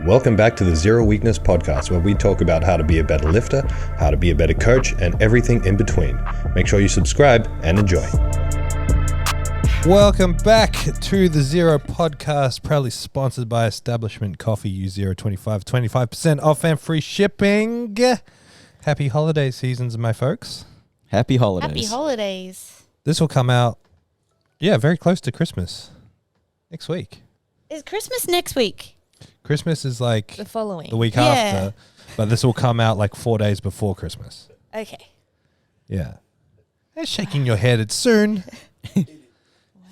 Welcome back to the Zero Weakness Podcast, where we talk about how to be a better lifter, how to be a better coach, and everything in between. Make sure you subscribe and enjoy. Welcome back to the Zero Podcast, proudly sponsored by Establishment Coffee. Use 25% off and free shipping. Happy holiday seasons, my folks. Happy holidays. Happy holidays. This will come out, very close to Christmas. Next week. Is Christmas next week? Christmas is like the following. the week after, but this will come out like 4 days before Christmas. Okay. Yeah. They're shaking your head. It's soon.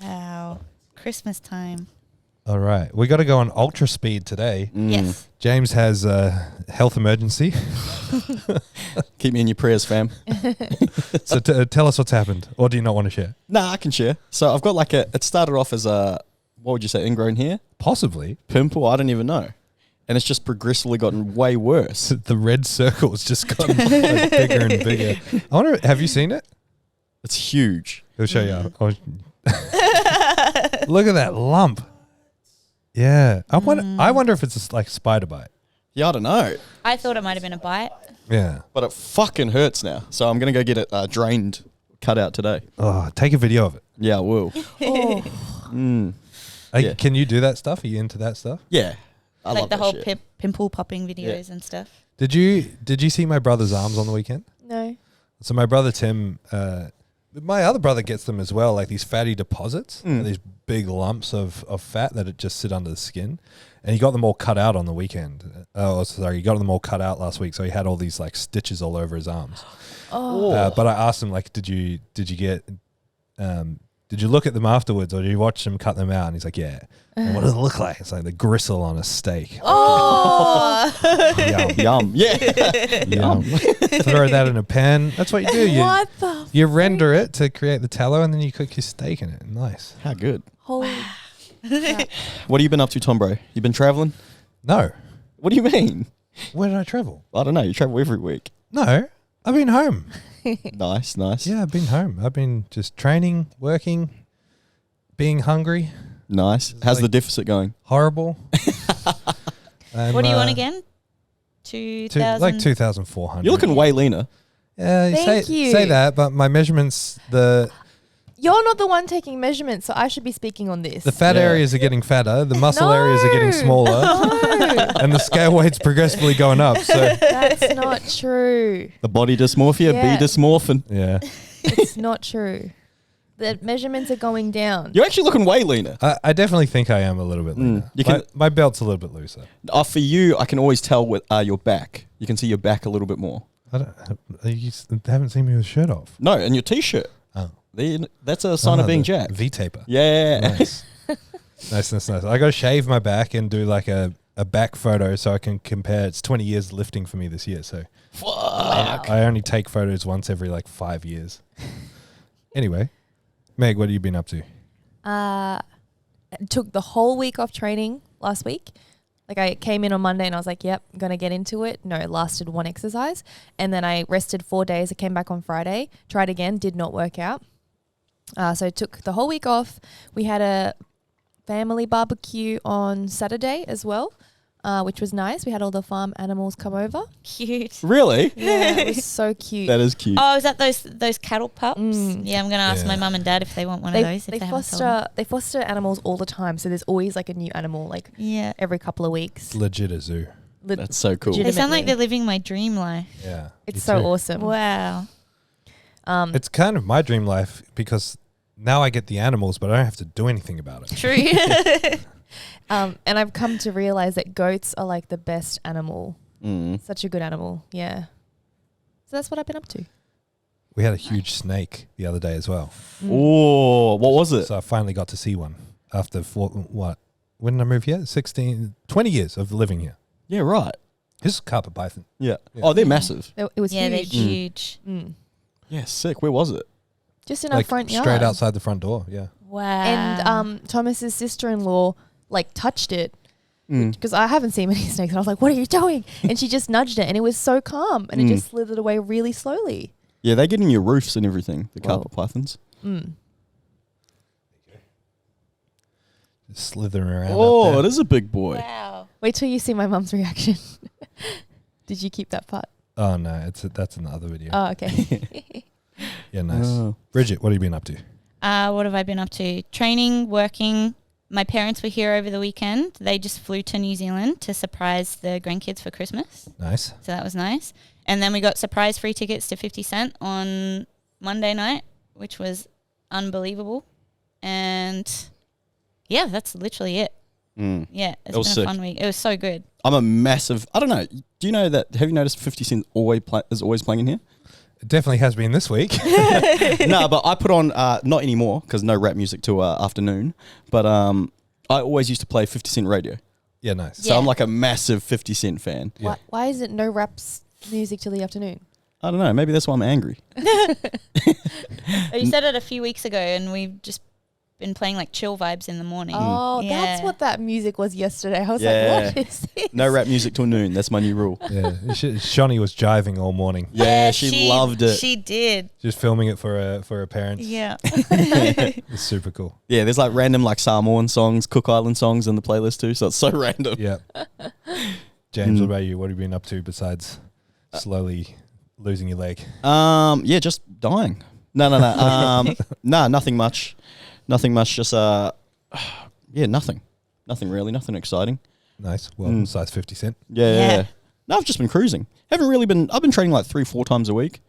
Wow. Christmas time. All right. We got to go on ultra speed today. Yes. James has a health emergency. Keep me in your prayers, fam. So tell us what's happened. Or do you not want to share? Nah, I can share. So I've got it started off as a, what would you say, ingrown hair? Possibly. Pimple? I don't even know. And it's just progressively gotten way worse. The red circle's just gotten like bigger and bigger. I wonder, have you seen it? It's huge. I'll show you. Look at that lump. Yeah. I wonder if it's like spider bite. Yeah, I don't know. I thought it might have been a bite. Yeah. But it fucking hurts now. So I'm going to go get it drained, cut out today. Oh, take a video of it. Yeah, I will. Yeah. Can you do that stuff? Are you into that stuff? Yeah. I like love the that whole shit. pimple popping videos and stuff. Did you see my brother's arms on the weekend? No. So my brother Tim, my other brother gets them as well, like these fatty deposits, these big lumps of fat that it just sit under the skin. And he got them all cut out on the weekend. He got them all cut out last week. So he had all these like stitches all over his arms. But I asked him, like, did you look at them afterwards, or did you watch them cut them out? And he's like, yeah. And what does it look like? It's like the gristle on a steak. Yum. Yum. Yeah. Yum. Throw that in a pan. That's what you do. You render it to create the tallow, and then you cook your steak in it. Nice. How good. Holy. What have you been up to, Tom, bro? You been traveling? No. What do you mean? Where did I travel? I don't know. You travel every week. No. I've been home. Nice. Yeah, I've been home. I've been just training, working, being hungry. Nice. How's the deficit going? Horrible. What do you want again? 2,000? Like 2,400. You're looking way leaner. Yeah, Thank you. say that, but my measurements, You're not the one taking measurements, so I should be speaking on this. the fat areas are getting fatter, the muscle areas are getting smaller, and the scale weight's progressively going up. So That's not true. The body dysmorphia, Yeah. be dysmorphin. yeah, It's not true. The measurements are going down. You're actually looking way leaner. I definitely think I am a little bit leaner. My belt's a little bit looser. For you, I can always tell with your back. You can see your back a little bit more. You haven't seen me with a shirt off. No, and your t-shirt. Oh. That's a sign of being jacked. V-taper. Yeah. Nice. Nice. I got to shave my back and do like a back photo so I can compare. It's 20 years lifting for me this year, so Fuck. I only take photos once every like 5 years. Anyway, Meg, what have you been up to? Took the whole week off training last week. Like I came in on Monday and I was like, yep, I'm going to get into it. No, it lasted one exercise. And then I rested 4 days. I came back on Friday, tried again, did not work out. So I took the whole week off. We had a family barbecue on Saturday as well, which was nice. We had all the farm animals come over. Cute. Really? Yeah, it was so cute. That is cute. Oh, is that those cattle pups? Yeah, I'm going to ask my mum and dad if they want one of those. They foster animals all the time. So there's always like a new animal, like every couple of weeks. It's legit a zoo. That's so cool. They sound like they're living my dream life. Yeah. It's so awesome. Wow. It's kind of my dream life because now I get the animals, but I don't have to do anything about it. True. And I've come to realize that goats are like the best animal. Such a good animal. Yeah. So that's what I've been up to. We had a huge snake the other day as well. Oh, what was it? So I finally got to see one after when did I move here? 20 years of living here. Yeah, right. This is carpet python. Yeah. Oh, they're massive. It was Yeah, they're huge. huge. Yeah, sick. Where was it? Just in our front yard. Straight outside the front door, yeah. Wow. And Thomas's sister-in-law like touched it because I haven't seen many snakes. And I was like, what are you doing? And she just nudged it and it was so calm and it just slithered away really slowly. Yeah, they get in your roofs and everything, the carpet pythons. Slithering around. Oh, out it there. is a big boy. Wow. Wait till you see my mum's reaction. Did you keep that part? Oh no, that's in the other video. Oh, okay. Yeah, nice. Oh. Bridget, what have you been up to? What have I been up to? Training, working. My parents were here over the weekend. They just flew to New Zealand to surprise the grandkids for Christmas. Nice. So that was nice. And then we got surprise free tickets to 50 Cent on Monday night, which was unbelievable. And yeah, that's literally it. Yeah, it's been a fun week. It was so good. I'm a massive, I don't know. Do you know that, have you noticed 50 Cent is always playing in here? It definitely has been this week. No, but I put on, not anymore because no rap music till afternoon. But I always used to play 50 Cent radio. Yeah, nice. So I'm like a massive 50 Cent fan. Yeah. Why is it no raps music till the afternoon? I don't know. Maybe that's why I'm angry. You said it a few weeks ago, and we've just been playing like chill vibes in the morning. Oh, Yeah. that's what that music was yesterday. I was Yeah. like, what is this? No rap music till noon. That's my new rule. Yeah, Shani was jiving all morning. Yeah, she loved it. She did. Just filming it for her parents. Yeah. It's super cool. Yeah, there's like random like Samoan songs, Cook Island songs in the playlist too. So it's so random. Yeah. James, what about you? What have you been up to besides slowly losing your leg? Yeah, just dying. No. Nah, nothing much. Nothing much. Just yeah, nothing. Nothing really. Nothing exciting. Nice. Well, besides 50 Cent. Yeah. No, I've just been cruising. I've been training like 3-4 times a week,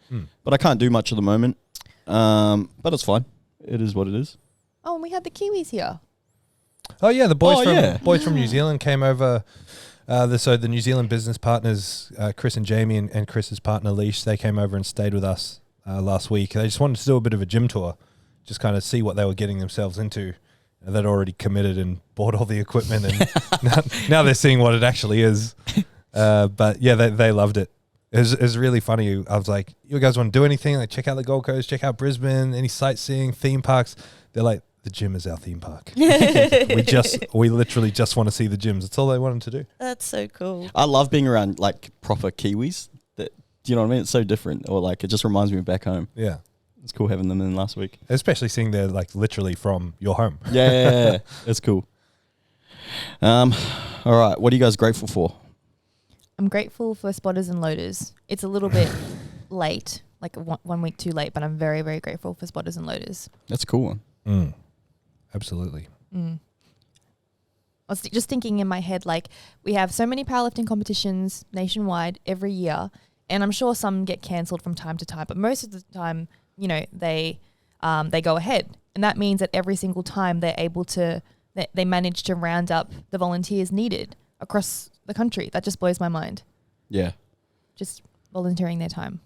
but I can't do much at the moment. But it's fine. It is what it is. Oh, and we had the Kiwis here. Oh yeah, the boys Oh, boys from New Zealand came over. The New Zealand business partners, Chris and Jamie, and Chris's partner Leash, they came over and stayed with us last week. They just wanted to do a bit of a gym tour, just kind of see what they were getting themselves into. They'd already committed and bought all the equipment, and now they're seeing what it actually is. But yeah, they loved it. It was really funny. I was like, "You guys want to do anything? Like, check out the Gold Coast, check out Brisbane, any sightseeing, theme parks?" They're like, "The gym is our theme park. we literally just want to see the gyms. That's all they wanted to do." That's so cool. I love being around like proper Kiwis. Do you know what I mean? It's so different, or like it just reminds me of back home. Yeah, It's cool having them in last week. especially seeing they're like literally from your home. Yeah, it's cool. All right, what are you guys grateful for? I'm grateful for spotters and loaders. It's a little bit late, like 1 week too late, but I'm very, very grateful for spotters and loaders. That's a cool one. Absolutely. I was just thinking in my head, like, we have so many powerlifting competitions nationwide every year, and I'm sure some get cancelled from time to time, but most of the time, you know, they go ahead. And that means that every single time they're able to, they manage to round up the volunteers needed across the country. That just blows my mind. Yeah, Just volunteering their time.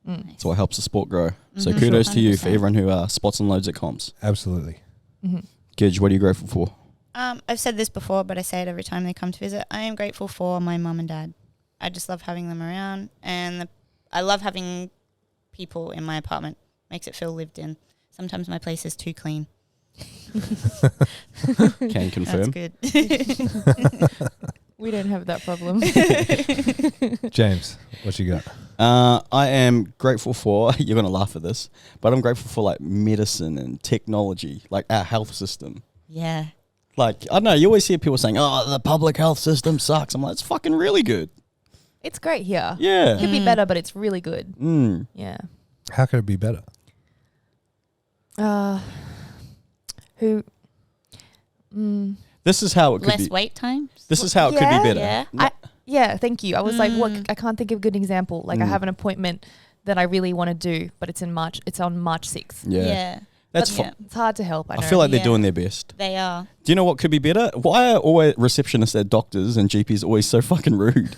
that's what helps the sport grow. So kudos to you for 100%. everyone who spots and loads at comps. Absolutely. Gidge, what are you grateful for? I've said this before, but I say it every time they come to visit. I am grateful for my mum and dad. I just love having them around, and I love having people in my apartment. Makes it feel lived in. Sometimes my place is too clean. Can confirm. That's good. We don't have that problem. James, what you got? I am grateful for, you're going to laugh at this, but I'm grateful for like medicine and technology, like our health system. Yeah. Like, I don't know, you always hear people saying, oh, the public health system sucks. I'm like, it's fucking really good. It's great here. Yeah. It could be better, but it's really good. Yeah. How could it be better? This is how it could Less be. wait times. This is how it could be better. Yeah. Yeah, thank you. I was like, what? I can't think of a good example. Like, I have an appointment that I really want to do, but it's in March. It's on March 6th. Yeah. That's But fine. It's hard to help. I know. I feel like they're Yeah. doing their best. They are. Do you know what could be better? Why are always receptionists at doctors and GPs always so fucking rude?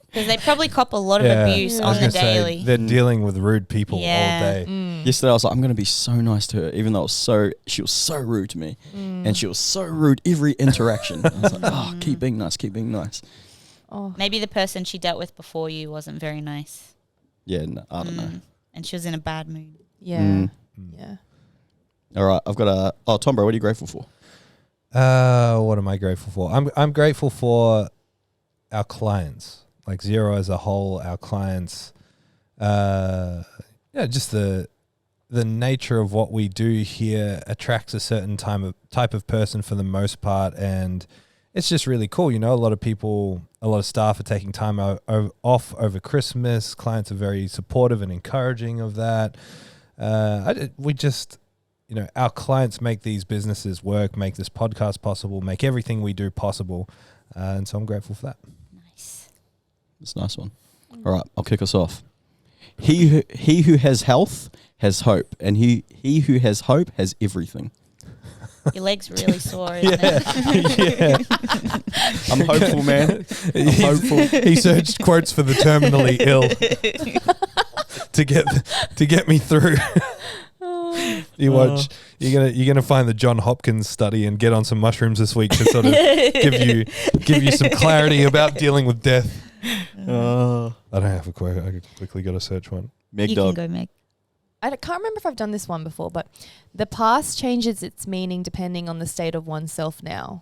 Because they probably cop a lot of abuse I was on the gonna say, daily. they're dealing with rude people all Yeah. day. Yesterday I was like, I'm going to be so nice to her, even though she was so rude to me. And she was so rude every interaction. I was like, oh, keep being nice, keep being nice. Oh. Maybe the person she dealt with before you wasn't very nice. Yeah, no, I don't know. And she was in a bad mood. Yeah. Yeah. All right, I've got Tom, bro, what are you grateful for? What am I grateful for? I'm grateful for our clients, like Zero as a whole, our clients. Just the nature of what we do here attracts a certain type of person for the most part, and it's just really cool. You know, a lot of staff are taking time off over Christmas. Clients are very supportive and encouraging of that. We just, you know, our clients make these businesses work, make this podcast possible, make everything we do possible. And so I'm grateful for that. Nice. That's a nice one. All right, I'll kick us off. He who has health has hope, and he who has hope has everything. Your leg's really sore, isn't it? I'm hopeful, man. I'm hopeful. He searched quotes for the terminally ill to get me through. You're gonna find the John Hopkins study and get on some mushrooms this week to sort of give you some clarity about dealing with death. I don't have a quote. I quickly got to search one. Meg You dog. can go, Meg. I can't remember if I've done this one before, but the past changes its meaning depending on the state of oneself now.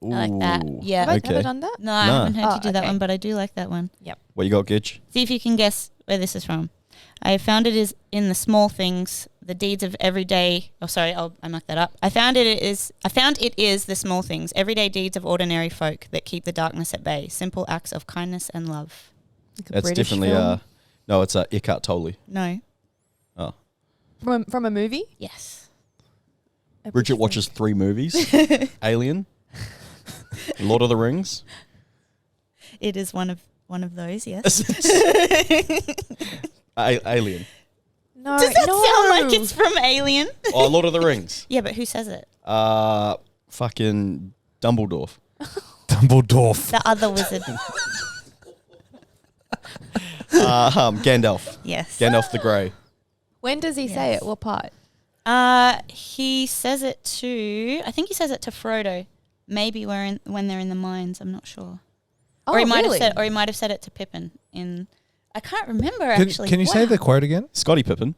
I like that. Ooh. Yeah. Have I Okay. done that? No, I No. haven't heard you do that okay. one, but I do like that one. What you got, Gitch? See if you can guess where this is from. I found it is in the small things, the deeds of everyday. Oh, sorry, I mucked that up. I found it is the small things, everyday deeds of ordinary folk that keep the darkness at bay. Simple acts of kindness and love. Like a That's British definitely film? no, it's Eckhart Tolle. No. Oh. From a movie. Yes. A Bridget British watches 3 movies. Alien, Lord of the Rings. It is one of those. Yes. Alien. film. No, Does that no. sound like it's from Alien? Oh, Lord of the Rings. Yeah, but who says it? Fucking Dumbledore. Dumbledore. The other wizard. Gandalf. Yes. Gandalf the Grey. When does he say Yes. it? What part? He says it to. I think he says it to Frodo. Maybe when they're in the mines. I'm not sure. Oh, Or he might really? have said it to Pippin in. I can't remember Can, actually. can you say Wow. the quote again? Scottie Pippen.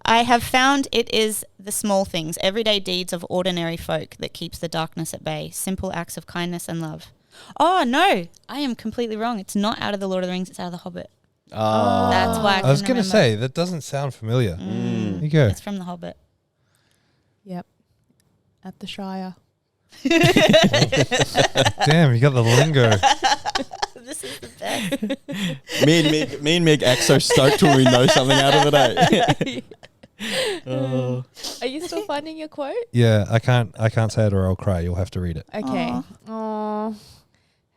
I have found it is the small things, everyday deeds of ordinary folk that keeps the darkness at bay. Simple acts of kindness and love. Oh no, I am completely wrong. It's not out of the Lord of the Rings. It's out of the Hobbit. That's why I was going to say that doesn't sound familiar. There you go. It's from the Hobbit. Yep. At the Shire. Damn, you got the lingo. This is the best. Me and Meg act so stoked when we know something out of it. Are you still finding your quote? Yeah, I can't say it or I'll cry. You'll have to read it. Okay. Aw.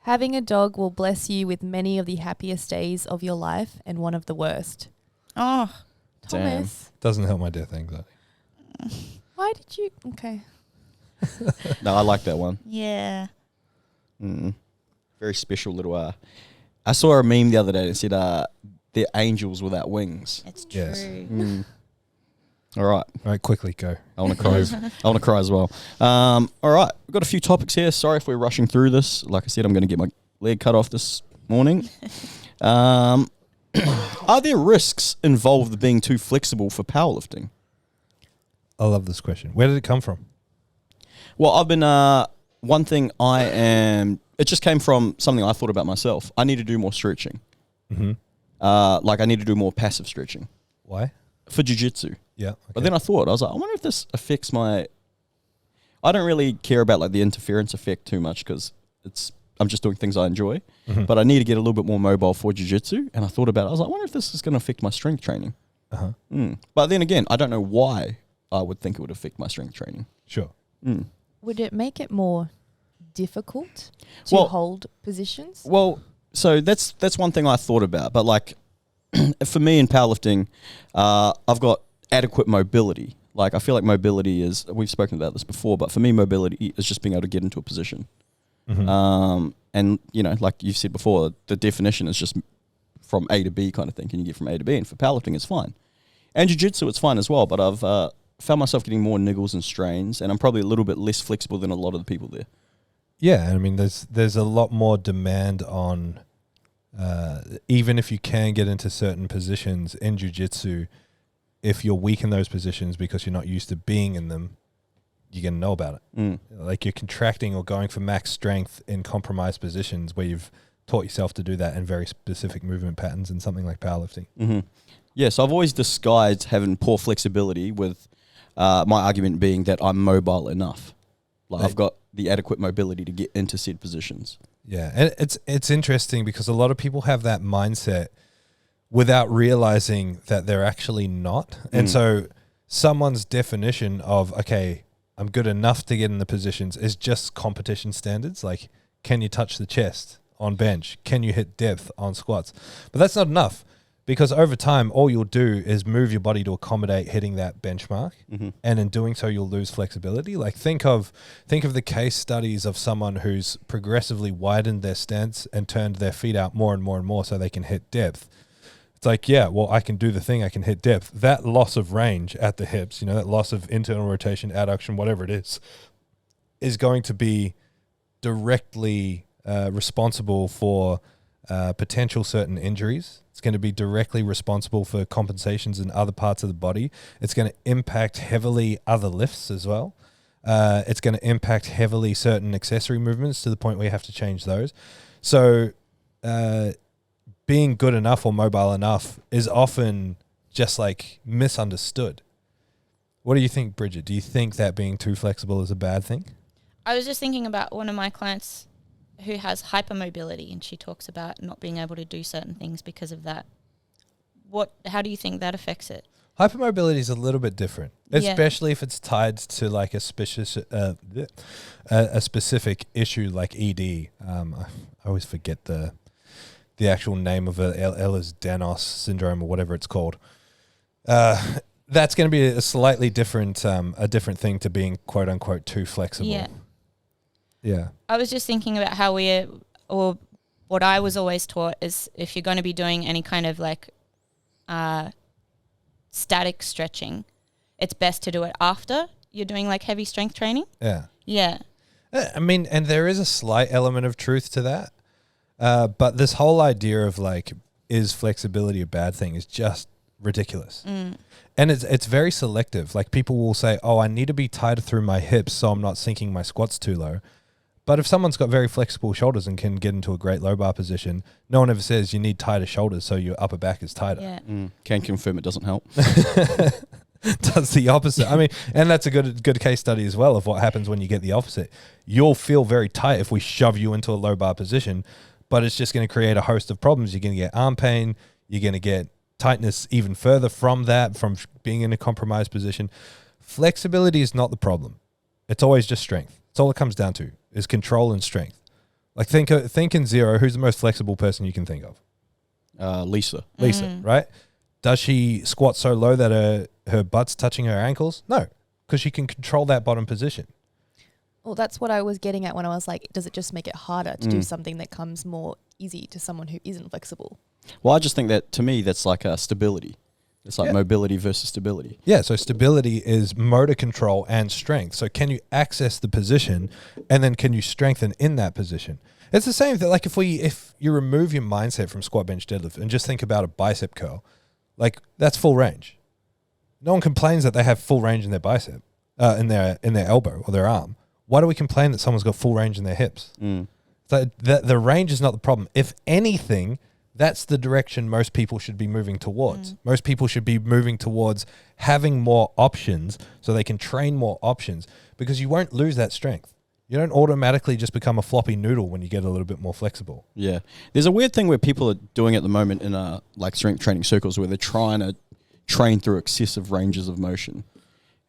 Having a dog will bless you with many of the happiest days of your life and one of the worst. Oh, Thomas, Doesn't help my death anxiety. why did you? Okay. No, I like that one. yeah. Very special little. I saw a meme the other day that said, "They're angels without wings." It's true. Yes. All right, All right, quickly go. I want to cry. I want to cry as well. All right, we've got a few topics here. Sorry if we're rushing through this. Like I said, I'm going to get my leg cut off this morning. Are there risks involved with being too flexible for powerlifting? I love this question. Where did it come from? Well, I've been one thing it just came from something I thought about myself. I need to do more stretching. Like I need to do more passive stretching Why? for jiu-jitsu. Yeah. Okay. But then I thought, I was like, I wonder if this affects I don't really care about like the interference effect too much because I'm just doing things I enjoy. But I need to get a little bit more mobile for jiu-jitsu. And I thought about it. I was like, I wonder if this is going to affect my strength training. But then again, I don't know why I would think it would affect my strength training. Sure. Would it make it more difficult to hold positions? Well, so that's one thing I thought about. But like for me in powerlifting, I've got adequate mobility. Like I feel like mobility is, we've spoken about this before, but for me mobility is just being able to get into a position. And you know, like you've said before, the definition is just from A to B kind of thing. Can you get from A to B? And for powerlifting, it's fine. And jiu-jitsu, it's fine as well. But I've found myself getting more niggles and strains, and I'm probably a little bit less flexible than a lot of the people there. Yeah, I mean, there's a lot more demand on, even if you can get into certain positions in jiu-jitsu, if you're weak in those positions because you're not used to being in them, you're going to know about it. Like you're contracting or going for max strength in compromised positions where you've taught yourself to do that in very specific movement patterns in something like powerlifting. Yeah, so I've always disguised having poor flexibility with my argument being that I'm mobile enough. Like I've got the adequate mobility to get into said positions. Yeah, and it's interesting because a lot of people have that mindset without realizing that they're actually not. And so someone's definition of, okay, I'm good enough to get in the positions is just competition standards. Like, can you touch the chest on bench? Can you hit depth on squats? But that's not enough, because over time, all you'll do is move your body to accommodate hitting that benchmark. And in doing so, you'll lose flexibility. Like, think of the case studies of someone who's progressively widened their stance and turned their feet out more and more and more so they can hit depth. It's like, yeah, well, I can do the thing, I can hit depth. That loss of range at the hips, that loss of internal rotation, adduction, whatever it is going to be directly responsible for potential certain injuries. It's going to be directly responsible for compensations in other parts of the body. It's going to impact heavily other lifts as well. It's going to impact heavily certain accessory movements to the point where you have to change those. So being good enough or mobile enough is often just like misunderstood. What do you think, Bridget? Do you think that being too flexible is a bad thing? I was just thinking about one of my clients who has hypermobility, and she talks about not being able to do certain things because of that. How do you think that affects it? Hypermobility is a little bit different, especially if it's tied to like a specific issue like ED. I always forget the actual name of it, Ehlers-Danlos syndrome or whatever it's called. That's going to be a slightly different thing to being quote unquote too flexible. Yeah. I was just thinking about how what I was always taught is if you're going to be doing any kind of like static stretching, it's best to do it after you're doing like heavy strength training. Yeah. Yeah. I mean, and there is a slight element of truth to that. But this whole idea of like, is flexibility a bad thing is just ridiculous. And it's very selective. Like, people will say, oh, I need to be tighter through my hips so I'm not sinking my squats too low. But if someone's got very flexible shoulders and can get into a great low bar position, no one ever says you need tighter shoulders so your upper back is tighter. Yeah. Can confirm it doesn't help. Does the opposite. I mean, and that's a good case study as well of what happens when you get the opposite. You'll feel very tight if we shove you into a low bar position, but it's just going to create a host of problems. You're going to get arm pain. You're going to get tightness even further from that, from being in a compromised position. Flexibility is not the problem. It's always just strength. It's all it comes down to is control and strength. Like, think in Zero, who's the most flexible person you can think of? Lisa, right? Does she squat so low that her butt's touching her ankles? No, because she can control that bottom position. Well, that's what I was getting at when I was like, does it just make it harder to do something that comes more easy to someone who isn't flexible? Well, I just think that, to me, that's like stability. It's like mobility versus stability. Yeah, so stability is motor control and strength. So can you access the position, and then can you strengthen in that position? It's the same thing. Like, if you remove your mindset from squat, bench, deadlift and just think about a bicep curl, like, that's full range. No one complains that they have full range in their bicep, in their elbow or their arm. Why do we complain that someone's got full range in their hips? So the range is not the problem. If anything, that's the direction most people should be moving towards. Most people should be moving towards having more options so they can train more options, because you won't lose that strength. You don't automatically just become a floppy noodle when you get a little bit more flexible. Yeah. There's a weird thing where people are doing at the moment in like strength training circles where they're trying to train through excessive ranges of motion.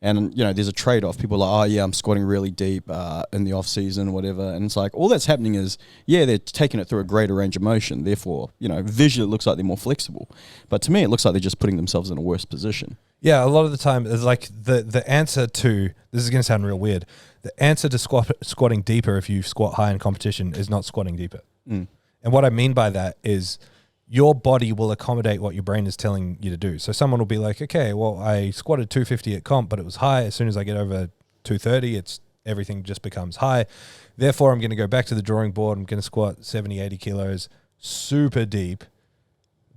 And, there's a trade-off. People are like, oh, yeah, I'm squatting really deep in the off-season, whatever. And it's like, all that's happening is, they're taking it through a greater range of motion. Therefore, visually it looks like they're more flexible. But to me, it looks like they're just putting themselves in a worse position. Yeah, a lot of the time, it's like the answer to, this is going to sound real weird, the answer to squatting deeper if you squat high in competition is not squatting deeper. And what I mean by that is, your body will accommodate what your brain is telling you to do. So someone will be like, okay, well, I squatted 250 at comp, but it was high. As soon as I get over 230, everything just becomes high. Therefore, I'm going to go back to the drawing board. I'm going to squat 70, 80 kilos, super deep.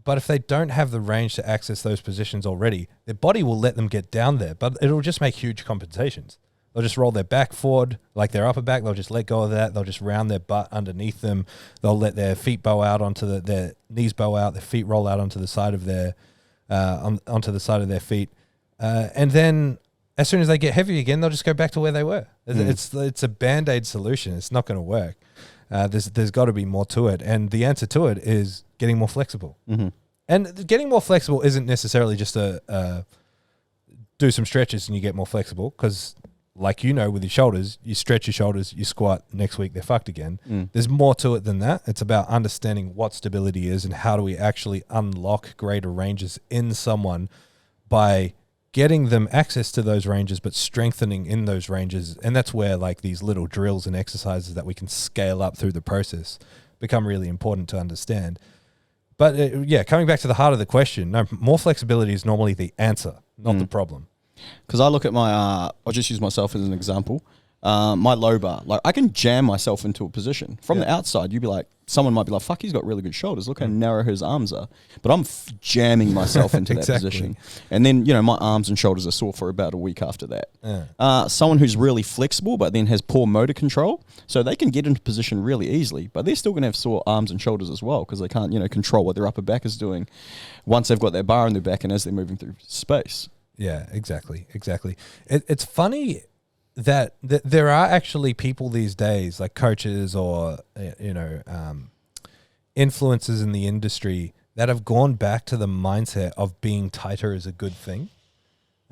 But if they don't have the range to access those positions already, their body will let them get down there, but it'll just make huge compensations. They'll just roll their back forward, like their upper back. They'll just let go of that. They'll just round their butt underneath them. They'll let their feet bow out their knees bow out. Their feet roll out onto the side of their feet. And then as soon as they get heavy again, they'll just go back to where they were. It's a Band-Aid solution. It's not going to work. There's got to be more to it. And the answer to it is getting more flexible. Mm-hmm. And getting more flexible isn't necessarily just a do some stretches and you get more flexible, because like with your shoulders, you stretch your shoulders, you squat, next week they're fucked again. There's more to it than that. It's about understanding what stability is and how do we actually unlock greater ranges in someone by getting them access to those ranges, but strengthening in those ranges. And that's where like these little drills and exercises that we can scale up through the process become really important to understand. But coming back to the heart of the question, no, more flexibility is normally the answer, not the problem. Because I look at my, I'll just use myself as an example. My low bar, like I can jam myself into a position from the outside. You'd be like, someone might be like, "Fuck, he's got really good shoulders. Look how narrow his arms are." But I'm jamming myself into that position, and then my arms and shoulders are sore for about a week after that. Someone who's really flexible but then has poor motor control, so they can get into position really easily, but they're still going to have sore arms and shoulders as well because they can't control what their upper back is doing once they've got their bar in their back and as they're moving through space. Yeah, exactly. It's funny that there are actually people these days, like coaches or influencers in the industry, that have gone back to the mindset of being tighter is a good thing,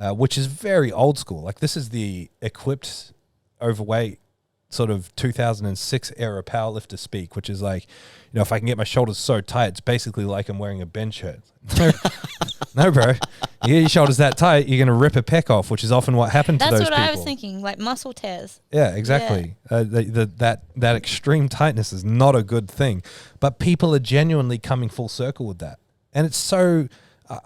which is very old school. Like this is the equipped, overweight sort of 2006 era powerlifter speak, which is like, if I can get my shoulders so tight, it's basically like I'm wearing a bench shirt. No, bro. You get your shoulders that tight, you're going to rip a pec off, which is often what happened to those people. That's what I was thinking, like muscle tears. Yeah, exactly. Yeah. That extreme tightness is not a good thing. But people are genuinely coming full circle with that. And it's so,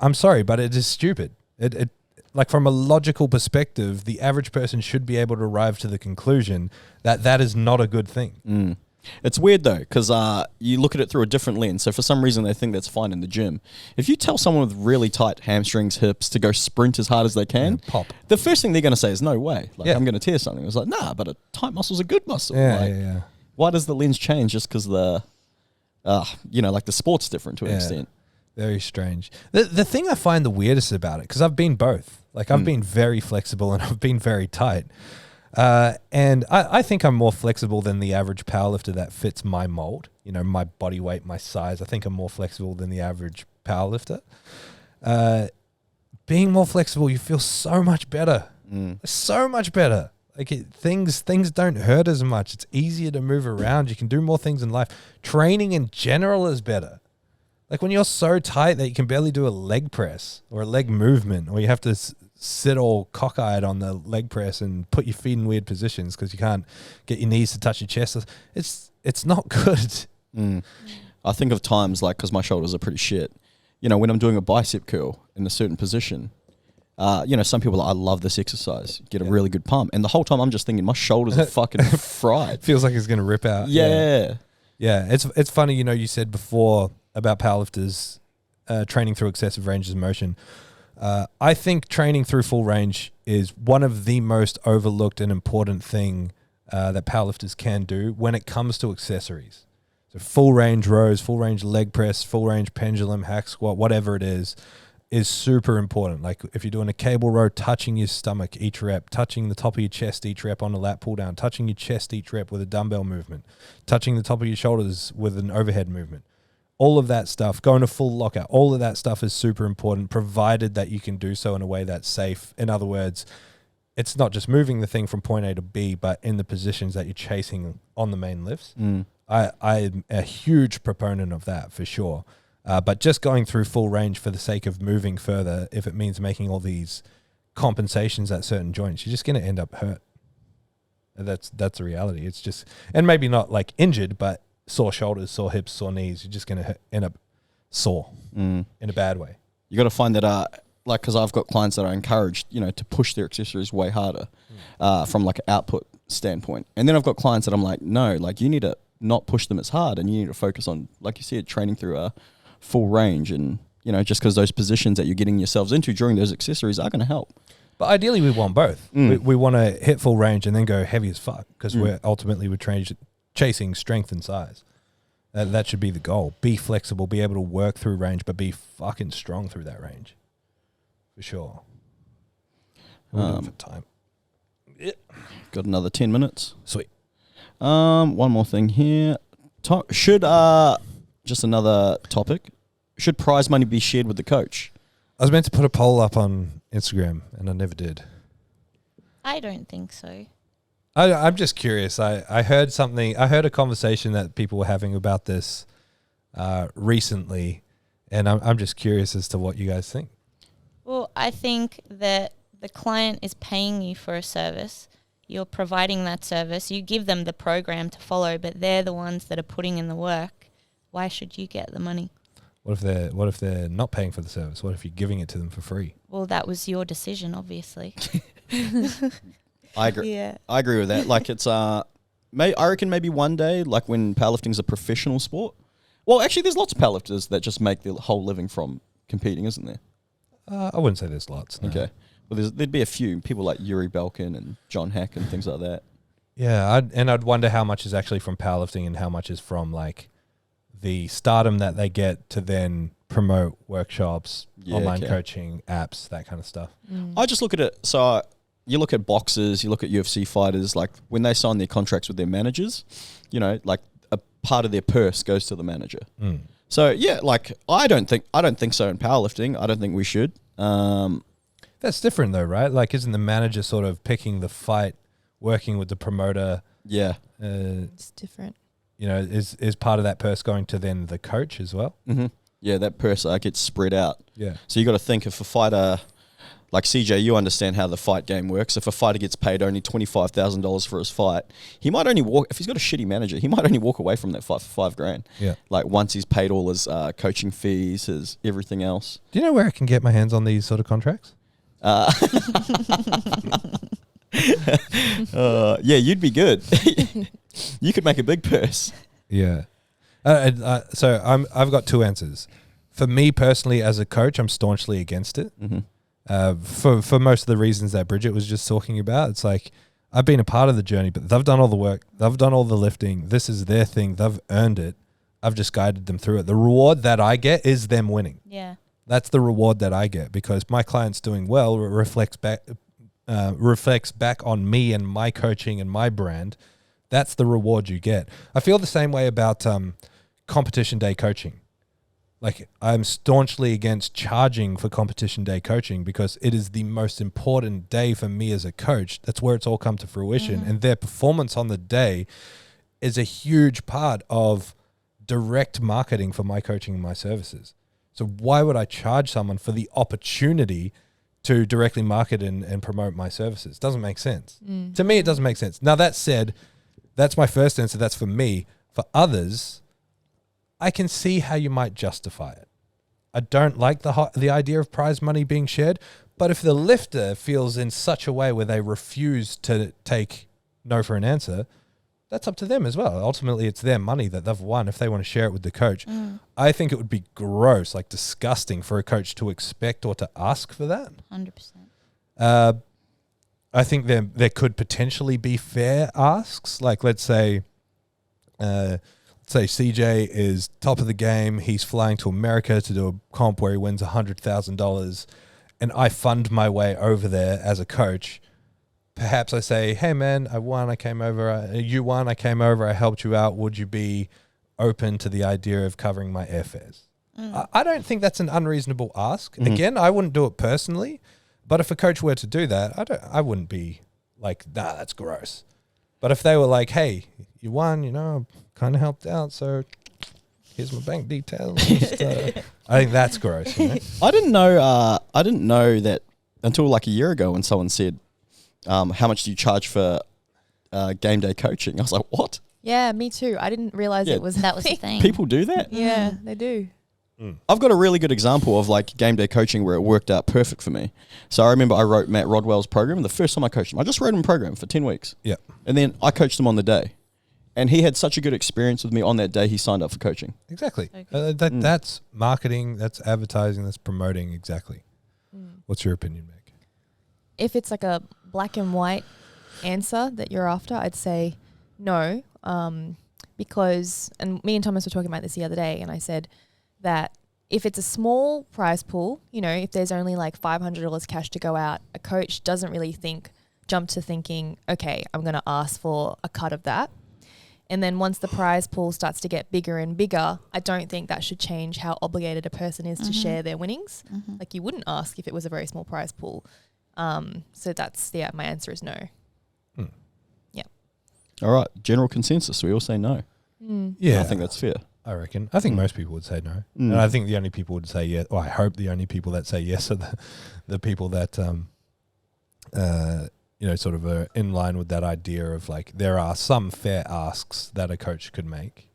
I'm sorry, but it is stupid. It like from a logical perspective, the average person should be able to arrive to the conclusion that that is not a good thing. It's weird though, because you look at it through a different lens. So for some reason they think that's fine in the gym. If you tell someone with really tight hamstrings, hips to go sprint as hard as they can, pop. The first thing they're going to say is no way. Like I'm going to tear something. It's like, nah, but a tight muscle's a good muscle. Yeah. Why does the lens change just because the sport's different to an extent? Very strange. The thing I find the weirdest about it, because I've been both. Like I've been very flexible and I've been very tight. And I think I'm more flexible than the average powerlifter that fits my mold, my body weight, my size. I think I'm more flexible than the average powerlifter. Being more flexible, you feel so much better. So much better. Like things don't hurt as much. It's easier to move around. You can do more things in life. Training in general is better. Like when you're so tight that you can barely do a leg press or a leg movement, or you have to sit all cockeyed on the leg press and put your feet in weird positions because you can't get your knees to touch your chest. It's not good. I think of times like, because my shoulders are pretty shit, when I'm doing a bicep curl in a certain position, some people are like, I love this exercise, get a really good pump. And the whole time I'm just thinking my shoulders are fucking fried. Feels like it's going to rip out. Yeah. It's funny, you said before about powerlifters training through excessive ranges of motion. I think training through full range is one of the most overlooked and important thing that powerlifters can do when it comes to accessories. So full range rows, full range leg press, full range pendulum, hack squat, whatever it is super important. Like if you're doing a cable row, touching your stomach each rep, touching the top of your chest each rep on a lat pull down, touching your chest each rep with a dumbbell movement, touching the top of your shoulders with an overhead movement. All of that stuff, going to full lockout, all of that stuff is super important, provided that you can do so in a way that's safe. In other words, it's not just moving the thing from point A to B, but in the positions that you're chasing on the main lifts. I'm a huge proponent of that for sure. But just going through full range for the sake of moving further, if it means making all these compensations at certain joints, you're just going to end up hurt. That's the reality. It's just, and maybe not like injured, but sore shoulders, sore hips, sore knees. You're just going to end up sore in a bad way. You got to find that, because I've got clients that are encouraged, to push their accessories way harder from like an output standpoint. And then I've got clients that I'm like, no, like you need to not push them as hard and you need to focus on, like you said, training through a full range. And, just because those positions that you're getting yourselves into during those accessories are going to help. But ideally we want both. We want to hit full range and then go heavy as fuck because we're chasing strength and size. That should be the goal. Be flexible, be able to work through range, but be fucking strong through that range. For sure. We're doing for time. Got another 10 minutes. Sweet. One more thing here. Just another topic. Should prize money be shared with the coach? I was meant to put a poll up on Instagram, and I never did. I don't think so. I'm just curious. I heard something. I heard a conversation that people were having about this recently, and I'm just curious as to what you guys think. Well, I think that the client is paying you for a service. You're providing that service. You give them the program to follow, but they're the ones that are putting in the work. Why should you get the money? What if they're not paying for the service? What if you're giving it to them for free? Well, that was your decision, obviously. I agree. Yeah. I agree with that. Like it's I reckon maybe one day, like when powerlifting's a professional sport. Well, actually, there's lots of powerlifters that just make their whole living from competing, isn't there? I wouldn't say there's lots. No. Okay. Well, there'd be a few people like Yuri Belkin and John Hack and things like that. Yeah, I'd wonder how much is actually from powerlifting and how much is from like the stardom that they get to then promote workshops, online coaching, apps, that kind of stuff. I just look at it. So you look at boxers, you look at UFC fighters, like when they sign their contracts with their managers, you know, like a part of their purse goes to the manager. So yeah, like I don't think so in powerlifting. I don't think we should. That's different though, right? Like, isn't the manager sort of picking the fight, working with the promoter? Yeah. It's different. You know, is part of that purse going to then the coach as well? Mm-hmm. Yeah, that purse gets spread out. Yeah. So you got to think, if a fighter, like CJ, you understand how the fight game works. If a fighter gets paid only $25,000 for his fight, he might only walk. If he's got a shitty manager, he might only walk away from that fight for $5,000. Yeah. Like once he's paid all his coaching fees, his everything else. Do you know where I can get my hands on these sort of contracts? Yeah, you'd be good. You could make a big purse. Yeah. So I've got two answers. For me personally, as a coach, I'm staunchly against it. For most of the reasons that Bridget was just talking about. It's like, I've been a part of the journey, but they've done all the work. They've done all the lifting. This is their thing. They've earned it. I've just guided them through it. The reward that I get is them winning. Yeah. That's the reward that I get, because my client's doing well. It reflects back on me and my coaching and my brand. That's the reward you get. I feel the same way about competition day coaching. Like, I'm staunchly against charging for competition day coaching, because it is the most important day for me as a coach. That's where it's all come to fruition. And their performance on the day is a huge part of direct marketing for my coaching and my services. So why would I charge someone for the opportunity to directly market and promote my services? Doesn't make sense. To me, it doesn't make sense. Now, that said, that's my first answer. That's for me. For others, I can see how you might justify it. I don't like the idea of prize money being shared, but if the lifter feels in such a way where they refuse to take no for an answer, that's up to them as well. Ultimately, it's their money that they've won if they want to share it with the coach. I think it would be gross, like disgusting, for a coach to expect or to ask for that. 100%. I think there could potentially be fair asks. Like, let's say CJ is top of the game. He's flying to America to do a comp where he wins $100,000, and I fund my way over there as a coach. Perhaps I say, hey man, I won, I came over, you won, I came over, I helped you out. Would you be open to the idea of covering my airfares? I don't think that's an unreasonable ask. Again, I wouldn't do it personally, but if a coach were to do that, I wouldn't be like, nah, that's gross. But if they were like, hey, you won, you know, kind of helped out, so here's my bank details. I think that's gross. You know? I didn't know that until like a year ago when someone said, how much do you charge for game day coaching? I was like, what? Yeah, me too. I didn't realize Yeah. it was That was the thing. People do that? Yeah, they do. I've got a really good example of like game day coaching where it worked out perfect for me. So I remember I wrote Matt Rodwell's program, and the first time I coached him, I just wrote him a program for 10 weeks. Yeah. And then I coached him on the day. And he had such a good experience with me on that day, he signed up for coaching. Exactly. Okay. That's marketing, that's advertising, that's promoting. Exactly. What's your opinion, Meg? If it's like a black and white answer that you're after, I'd say no. Because, and me and Thomas were talking about this the other day, and I said that if it's a small prize pool, you know, if there's only like $500 cash to go out, a coach doesn't really think jump to thinking, okay, I'm going to ask for a cut of that. And then once the prize pool starts to get bigger and bigger, I don't think that should change how obligated a person is to share their winnings. Like you wouldn't ask if it was a very small prize pool. So that's, my answer is no. Yeah. All right. General consensus. We all say no. Yeah. I think that's fair. I reckon. I think most people would say no. And I think the only people would say yes, or I hope the only people that say yes are the people that, sort of are in line with that idea of like, there are some fair asks that a coach could make.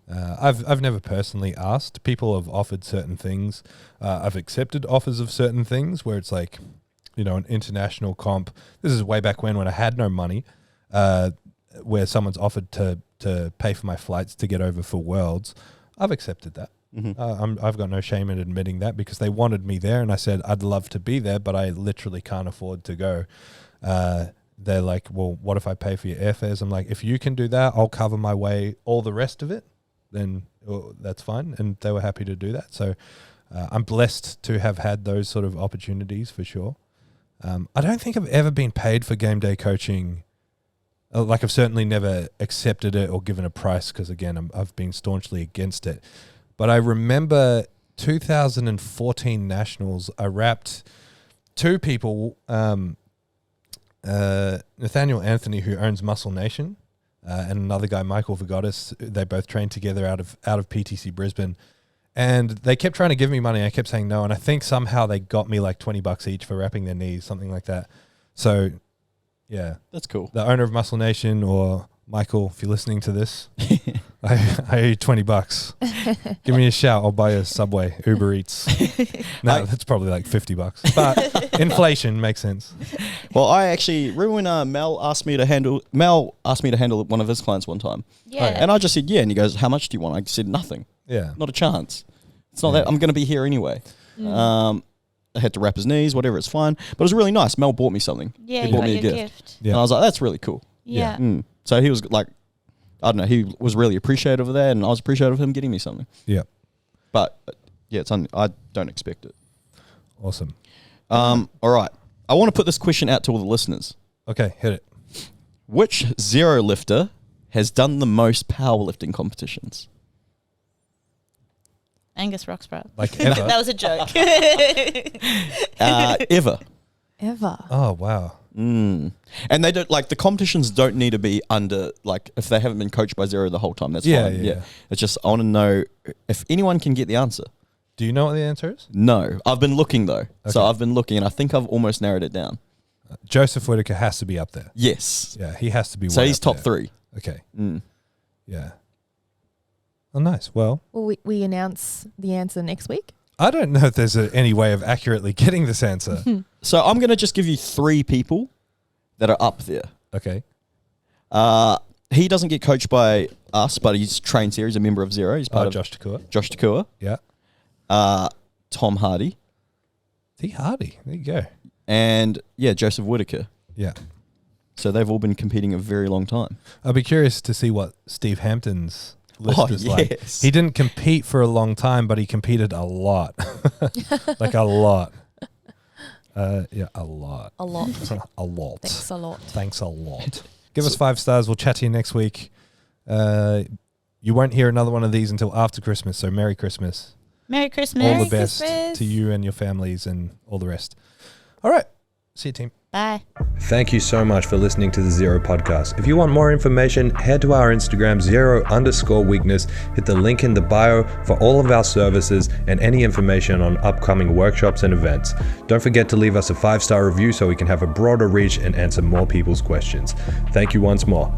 I've never personally asked. People have offered certain things. I've accepted offers of certain things where it's like, an international comp. This is way back when I had no money, where someone's offered to pay for my flights to get over for Worlds. I've accepted that. I've got no shame in admitting that because they wanted me there, and I said I'd love to be there, but I literally can't afford to go. They're like, well, what if I pay for your airfares? I'm like, if you can do that, I'll cover my way, all the rest of it, then that's fine. And they were happy to do that. So I'm blessed to have had those sort of opportunities for sure. I don't think I've ever been paid for game day coaching. Like I've certainly never accepted it or given a price because, again, I've been staunchly against it. But I remember 2014 Nationals, I wrapped two people, Nathaniel Anthony, who owns Muscle Nation, and another guy, Michael Vigotis. They both trained together out of PTC Brisbane. And they kept trying to give me money. I kept saying no. And I think somehow they got me like $20 each for wrapping their knees, something like that. So, yeah. That's cool. The owner of Muscle Nation, or Michael, if you're listening to this, I owe you $20. Give me a shout. I'll buy a Subway, Uber Eats. No, that's probably like $50. But inflation makes sense. Well, I actually remember when Mel asked me to handle one of his clients one time. Yeah. And I just said, yeah. And he goes, how much do you want? I said, nothing. Yeah. Not a chance. It's not that I'm going to be here anyway. I had to wrap his knees, whatever, it's fine. But it was really nice. Mel bought me something. Yeah, he bought me a your gift. Yeah. And I was like, that's really cool. Yeah. So he was like, I don't know, he was really appreciative of that, and I was appreciative of him getting me something. Yeah. But yeah, I don't expect it. Awesome. All right. I want to put this question out to all the listeners. Okay, hit it. Which zero lifter has done the most powerlifting competitions? Angus Roxburgh. Like ever? That was a joke. Ever. Ever. Oh, wow. And they don't, like, the competitions don't need to be under, like, if they haven't been coached by Zero the whole time, that's fine. Yeah. It's just, I want to know if anyone can get the answer. Do you know what the answer is? No. I've been looking, though. Okay. So I've been looking, and I think I've almost narrowed it down. Joseph Whittaker has to be up there. Yes. Yeah, he has to be. So way he's up top there. 3. Okay. Mm. Yeah. Oh, nice. Well, we announce the answer next week. I don't know if there's any way of accurately getting this answer. So I'm going to just give you 3 people that are up there. Okay. He doesn't get coached by us, but he's trained here. He's a member of Zero. He's part of Josh Takua. Josh Takua. Yeah. Tom Hardy. T. Hardy. There you go. And, yeah, Joseph Whittaker. Yeah. So they've all been competing a very long time. I'll be curious to see what Steve Hampton's list is like. Yes. He didn't compete for a long time, but he competed a lot. Like a lot. Yeah, a lot. A lot. A lot. Thanks a lot. Thanks a lot. Give us 5 stars. We'll chat to you next week. You won't hear another one of these until after Christmas, so Merry Christmas. Merry Christmas. All Merry the best Christmas. to you and your families and all the rest. All right. See you, team. Bye. Thank you so much for listening to the ZeroW Podcast. If you want more information, head to our Instagram, @zero_weakness. Hit the link in the bio for all of our services and any information on upcoming workshops and events. Don't forget to leave us a 5-star review so we can have a broader reach and answer more people's questions. Thank you once more.